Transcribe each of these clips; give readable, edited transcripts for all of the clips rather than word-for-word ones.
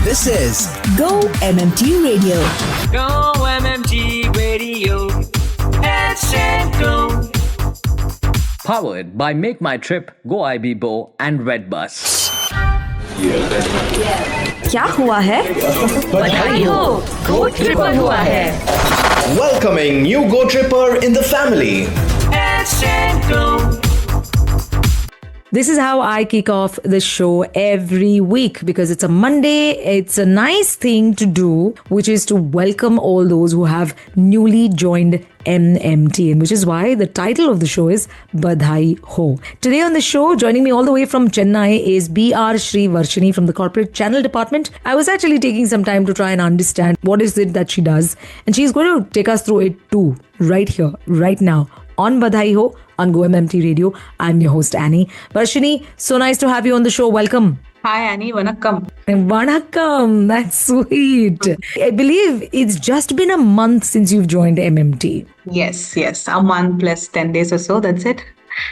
This is Go MMT Radio. Go MMT Radio. Hashtag Go. Powered by Make My Trip, Go IBBO and Redbus. क्या हुआ है? बधाई हो, Go Tripper हुआ है. Welcoming new Go Tripper in the family. Hashtag Go. This is how I kick off the show every week because it's a Monday. It's a nice thing to do, which is to welcome all those who have newly joined MMT, and which is why the title of the show is Badhai Ho. Today on the show, joining me all the way from Chennai is BR Shri Varshini from the Corporate Channel Department. I was actually taking some time to try and understand what is it that she does, and she's going to take us through it too, right here, right now, on Badhai Ho, on Go MMT Radio. I'm your host, Annie. Varshini, so nice to have you on the show. Welcome. Hi Annie, vanakkam. Vanakkam, that's sweet. I believe it's just been a month since you've joined MMT. Yes, a month plus 10 days or so, that's it.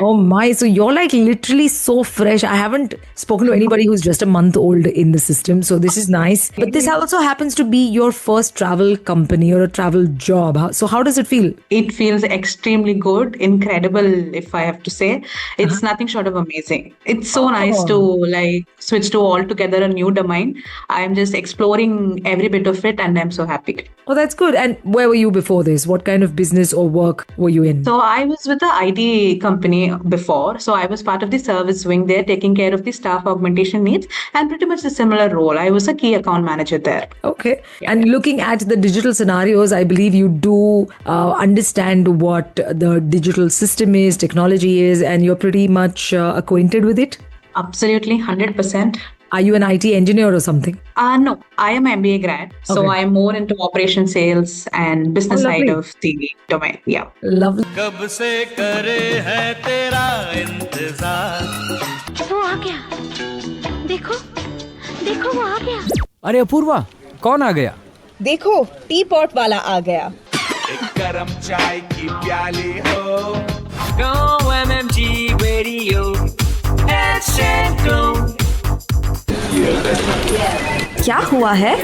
Oh my, so you're like literally so fresh. I haven't spoken to anybody who's just a month old in the system, so this is nice. But this also happens to be your first travel company or a travel job. So how does it feel? It feels extremely good, incredible if I have to say. It's nothing short of amazing. It's so nice to like switch to altogether a new domain. I'm just exploring every bit of it and I'm so happy. Oh, that's good. And where were you before this? What kind of business or work were you in? So I was with the IT company before. So I was part of the service wing there, taking care of the staff augmentation needs and pretty much a similar role. I was a key account manager there. Okay. Yeah. And looking at the digital scenarios, I believe you do understand what the digital system is, technology is, and you're pretty much acquainted with it? Absolutely, 100%. Are you an IT engineer or something? No, I am an MBA grad. So Okay. I am more into operation sales and business Oh, lovely. side of the domain. Yeah. Lovely. कब से करे है तेरा इंतजार. वो आ गया. देखो देखो वो आ गया. अरे अपूर्वा, कौन आ गया? देखो टी पॉट वाला आ गया. एक गरम चाय की प्याली हो. Go MMT Radio. Hashtag Go. क्या हुआ है?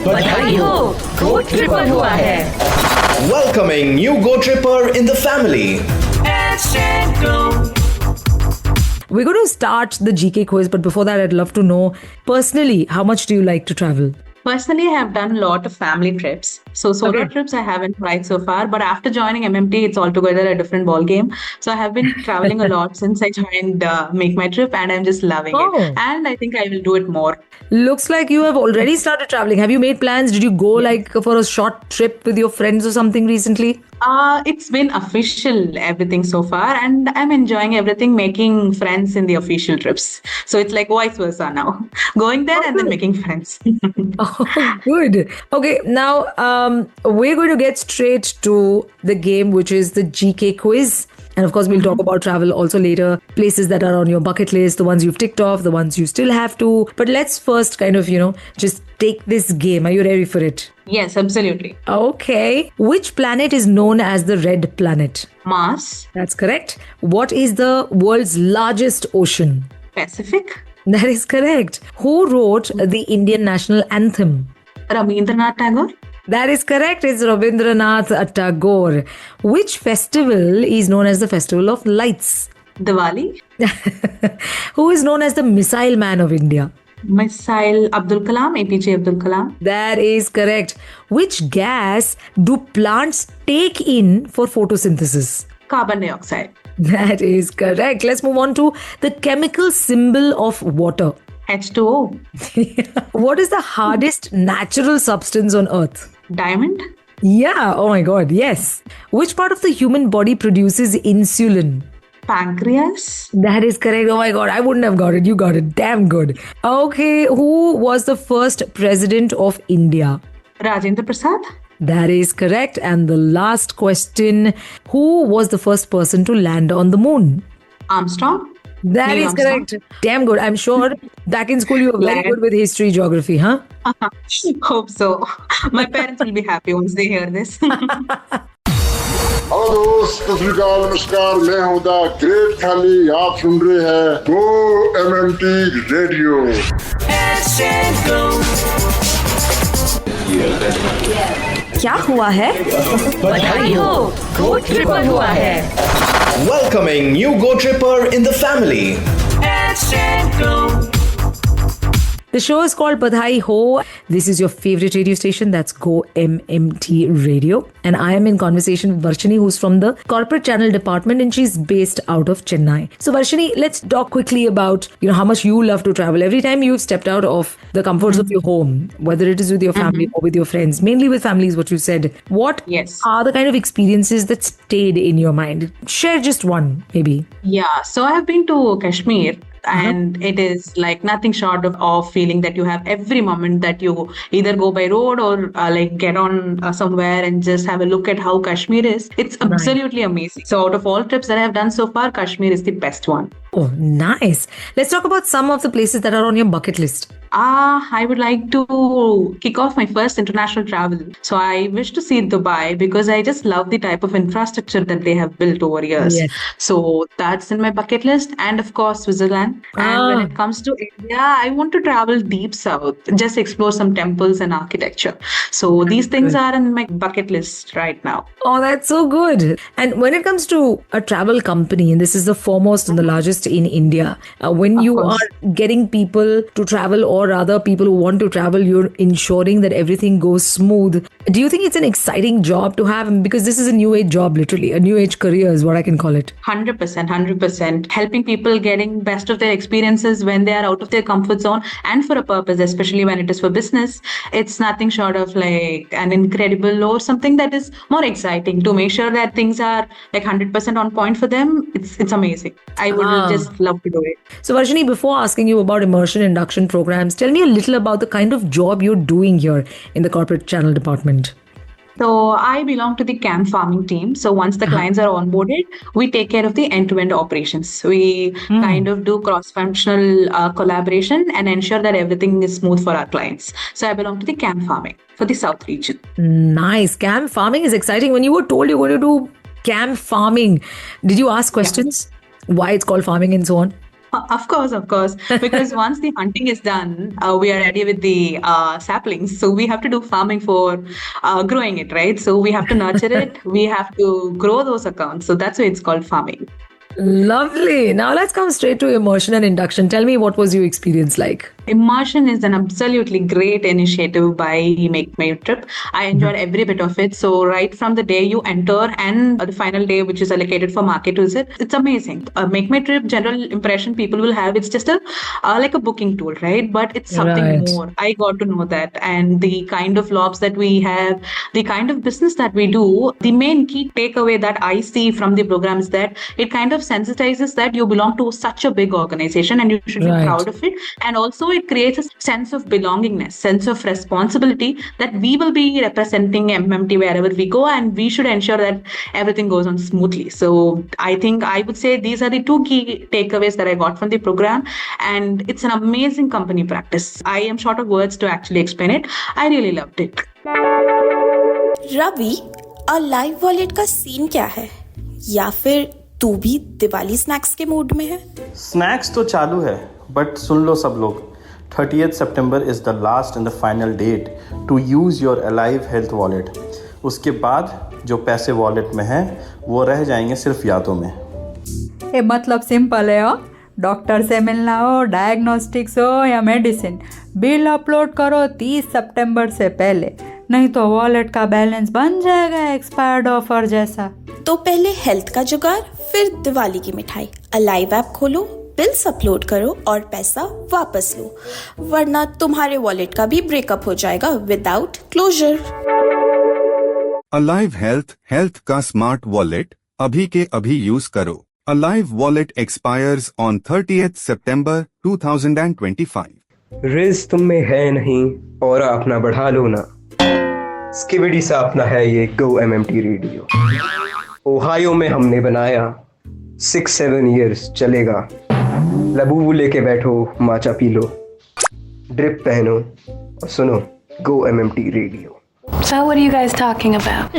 बधाई हो, Go Tripper हुआ है. Welcoming new Go Tripper in the family. Hashtag Go. We're going to start the GK quiz, but before that, I'd love to know personally, how much do you like to travel? Personally, I have done a lot of family trips. So solo Okay. trips I haven't tried so far, but after joining MMT, it's altogether a different ball game. So I have been traveling a lot since I joined Make My Trip, and I'm just loving Oh. it. And I think I will do it more. Looks like you have already started traveling. Have you made plans? Did you go like for a short trip with your friends or something recently? It's been official everything so far, and I'm enjoying everything, making friends in the official trips. So it's like vice versa now, going there and then making friends. Oh, good. Okay, now we're going to get straight to the game, which is the GK quiz. And of course, we'll talk about travel also later. Places that are on your bucket list, the ones you've ticked off, the ones you still have to. But let's first kind of, just take this game. Are you ready for it? Yes, absolutely. Okay. Which planet is known as the red planet? Mars, That's correct. What is the world's largest ocean? Pacific, That is correct. Who wrote the Indian national anthem? Rabindranath Tagore, That is correct. It's Rabindranath Tagore. Which festival is known as the Festival of Lights? Diwali, Who is known as the Missile Man of India? Missile Abdul Kalam, APJ Abdul Kalam, That is correct. Which gas do plants take in for photosynthesis? carbon dioxide, That is correct. Let's move on to the chemical symbol of water. H2O, What is the hardest natural substance on Earth? diamond, Yeah, oh my god, yes. Which part of the human body produces insulin? pancreas, That is correct. Oh my god, I wouldn't have got it. You got it. Damn good. Okay, who was the first president of India? Rajendra Prasad, That is correct. And the last question, who was the first person to land on the moon? Armstrong, That Neil is Armstrong. correct. Damn good. I'm sure back in school you were very Glad. good with history, geography, huh? Hope so. My parents will be happy once they hear this. Hello दोस्त, सत श्री अकाल, नमस्कार। मैं हूं the great खाली। आप सुन रहे हैं गो MMT रेडियो। Hashtag Go. क्या हुआ है? बधाई हो, गो ट्रिपल हुआ है. Welcoming new Go Tripper in the family. The show is called Badhai Ho. This is your favorite radio station. That's Go MMT Radio. And I am in conversation with Varshini, who's from the corporate channel department, and she's based out of Chennai. So Varshini, let's talk quickly about, how much you love to travel. Every time you've stepped out of the comforts of your home, whether it is with your family or with your friends, mainly with family is what you said. What are the kind of experiences that stayed in your mind? Share just one, maybe. Yeah, so I have been to Kashmir. And it is like nothing short of feeling that you have every moment that you either go by road or like get on somewhere and just have a look at how Kashmir is. It's absolutely amazing. So out of all trips that I have done so far, Kashmir is the best one. Oh, nice. Let's talk about some of the places that are on your bucket list. I would like to kick off my first international travel. So I wish to see Dubai because I just love the type of infrastructure that they have built over years. Yes. So that's in my bucket list. And of course, Switzerland. And when it comes to India, I want to travel deep south, just explore some temples and architecture. So these things are in my bucket list right now. Oh, that's so good. And when it comes to a travel company, and this is the foremost and the largest in India, when you are getting people to travel, or rather people who want to travel, you're ensuring that everything goes smooth. Do you think it's an exciting job to have? Because this is a new age job, literally. A new age career is what I can call it. 100%. Helping people getting best of their experiences when they are out of their comfort zone and for a purpose, especially when it is for business. It's nothing short of like an incredible or something that is more exciting to make sure that things are like 100% on point for them. It's amazing. I would just love to do it. So Varshini, before asking you about immersion induction programs, tell me a little about the kind of job you're doing here in the corporate channel department. So I belong to the camp farming team. So once the clients are onboarded, we take care of the end-to-end operations. We kind of do cross-functional collaboration and ensure that everything is smooth for our clients. So I belong to the camp farming for the South region. Nice. Camp farming is exciting. When you were told you're going to do camp farming, did you ask questions? Why it's called farming and so on? Of course. Because once the hunting is done, we are ready with the saplings. So we have to do farming for growing it, right? So we have to nurture it. We have to grow those accounts. So that's why it's called farming. Lovely. Now let's come straight to immersion and induction. Tell me, what was your experience like? Immersion is an absolutely great initiative by Make My Trip. I enjoyed every bit of it. So right from the day you enter and the final day, which is allocated for market visit, it's amazing. Make My Trip, general impression people will have, it's just like a booking tool, right? But it's something more. I got to know that. And the kind of lobs that we have, the kind of business that we do, the main key takeaway that I see from the program is that it kind of sensitizes that you belong to such a big organization and you should be proud of it. And also it creates a sense of belongingness, sense of responsibility that we will be representing MMT wherever we go, and we should ensure that everything goes on smoothly. So I think I would say these are the two key takeaways that I got from the program, and it's an amazing company practice. I am short of words to actually explain it. I really loved it. Ravi, और live wallet का scene क्या है? या फिर तू भी Diwali snacks के mood में है? स्नैक्स तो चालू है, बट सुन लो सब लोग, 30th September is the last and the final date to use your Alive Health Wallet. उसके बाद जो पैसे वॉलेट में हैं वो रह जाएंगे सिर्फ यादों में. ये मतलब सिंपल है. डॉक्टर से मिलना हो, डायग्नोस्टिक्स हो या मेडिसिन, बिल अपलोड करो 30 सितंबर से पहले, नहीं तो वॉलेट का बैलेंस बन जाएगा एक्सपायर्ड ऑफर जैसा. तो पहले हेल्थ का जुगाड़, फिर दिवाली की मिठाई. अलाइव ऐप खोलो, बिल्स अपलोड करो और पैसा वापस लो, वरना तुम्हारे वॉलेट का भी ब्रेकअप हो जाएगा विदाउट क्लोजर. अलाइव हेल्थ का स्मार्ट वॉलेट अभी के अभी यूज करो. Alive wallet expires on 30th September 2025. Risk तुम में है नहीं और अपना बढ़ा लो ना. स्किबिडी सा अपना है ये गो MMT रेडियो. ओहायो में हमने बनाया, 6-7 years चलेगा. लबूबू लेके बैठो, माचा पी लो, ड्रिप पहनो और सुनो गो MMT radio. So what are you guys talking about?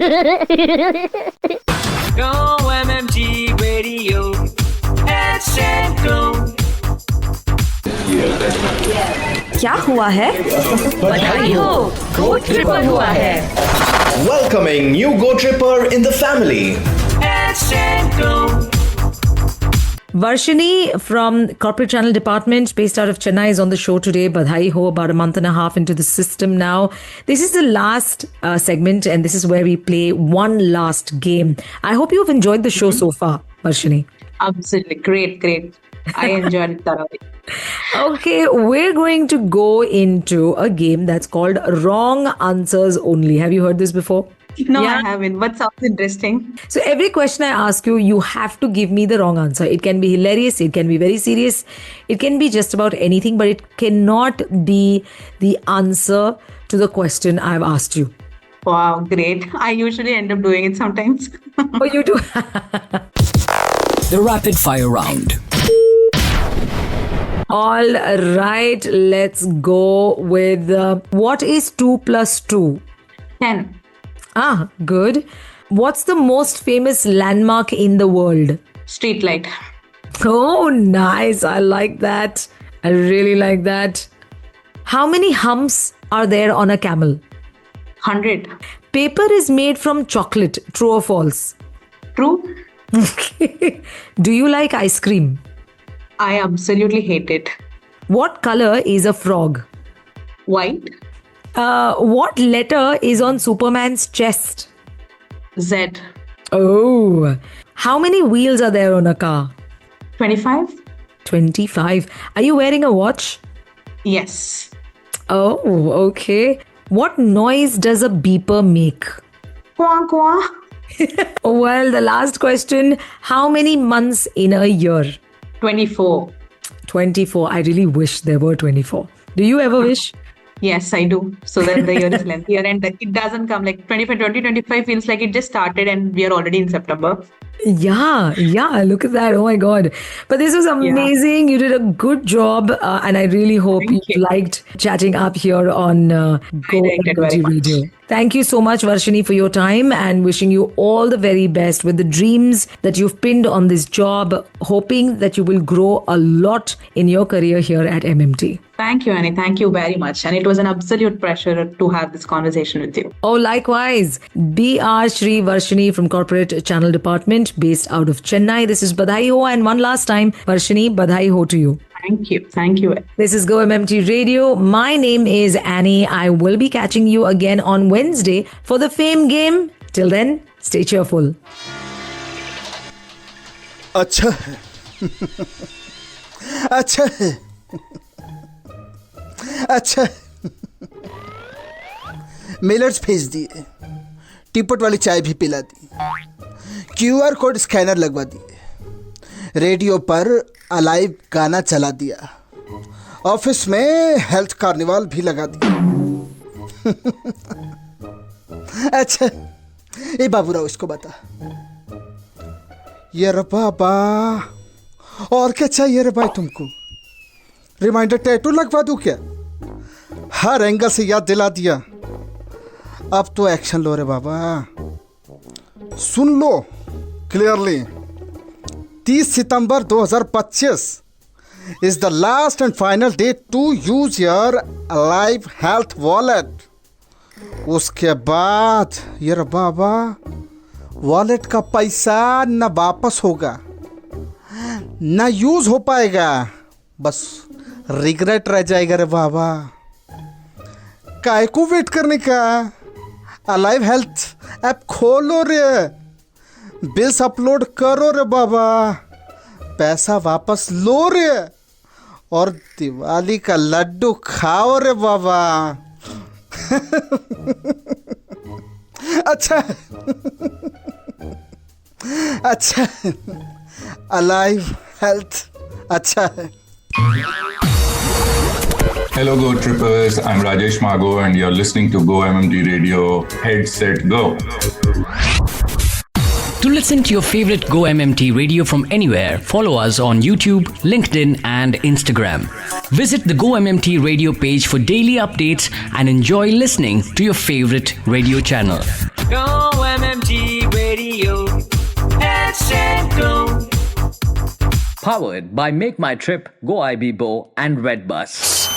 Go MMT Radio. क्या हुआ है? बधाई हो, गो ट्रिपल हुआ है. Welcoming new Go Tripper in the family. Varshini from Corporate Channel Department based out of Chennai is on the show today. Badhai ho, about a month and a half into the system now. This is the last segment and this is where we play one last game. I hope you've enjoyed the show so far, Varshini. Absolutely. Great. I enjoyed it thoroughly. Okay, we're going to go into a game that's called Wrong Answers Only. Have you heard this before? No, I haven't. But sounds interesting. So every question I ask you, you have to give me the wrong answer. It can be hilarious, it can be very serious, it can be just about anything, but it cannot be the answer to the question I've asked you. Wow, great. I usually end up doing it sometimes. Oh, you do? The rapid fire round. All right, let's go with what is 2 plus 2? 10. Ah, good. What's the most famous landmark in the world? Street light. Oh, nice. I like that. I really like that. How many humps are there on a camel? 100. Paper is made from chocolate. True or false? True. Okay. Do you like ice cream? I absolutely hate it. What color is a frog? White. What letter is on Superman's chest? Z. Oh. How many wheels are there on a car? 25. 25. Are you wearing a watch? Yes. Oh, okay. What noise does a beeper make? Quack, quack. Well, the last question. How many months in a year? 24. 24. I really wish there were 24. Do you ever wish? Yes, I do. So that the year is lengthier and it doesn't come like 2025 feels like it just started and we are already in September. Yeah, look at that. Oh my God. But this was amazing. You did a good job. And I really hope you liked chatting up here on Go MMT Radio. Thank you so much, Varshini, for your time and wishing you all the very best with the dreams that you've pinned on this job, hoping that you will grow a lot in your career here at MMT. Thank you, Annie. Thank you very much. And it was an absolute pleasure to have this conversation with you. Oh, likewise. B.R. Shri Varshini from Corporate Channel Department based out of Chennai. This is Badhai Ho. And one last time, Varshini, Badhai Ho to you. Thank you. Thank you. This is Go MMT Radio. My name is Annie. I will be catching you again on Wednesday for the Fame Game. Till then, stay cheerful. अच्छा है अच्छा है अच्छा Mellors भेज दिए, टीपट वाली चाय भी पिला दी, QR कोड स्कैनर लगवा दिए, रेडियो पर अलाइव गाना चला दिया, ऑफिस में हेल्थ कार्निवाल भी लगा दिया। अच्छा ये बाबूराव इसको बता। ये रे बाबा, और क्या चाहिए रे भाई तुमको? रिमाइंडर टैटू लगवा दूं क्या? हर एंगल से याद दिला दिया। अब तो एक्शन लो रे बाबा। सुन लो clearly, 30 September 2025 is the last and final date to use your Alive Health Wallet. उसके बाद ये रे बाबा, वॉलेट का पैसा न वापस होगा न यूज हो पाएगा, बस रिग्रेट रह जाएगा रे बाबा। काय को वेट करने का? अलाइव हेल्थ ऐप खोलो रे, बिल्स अपलोड करो रे बाबा, पैसा वापस लो रे और दिवाली का लड्डू खाओ रे बाबा। अच्छा अच्छा, अलाइव हेल्थ अच्छा है। Hello Go Trippers, I'm Rajesh Mago and you're listening to Go MMT Radio. Head, set, go. To listen to your favorite Go MMT Radio from anywhere, follow us on YouTube, LinkedIn and Instagram. Visit the Go MMT Radio page for daily updates and enjoy listening to your favorite radio channel. Go MMT Radio. Head, set, go. Powered by Make My Trip, Go IB Bo and Redbus.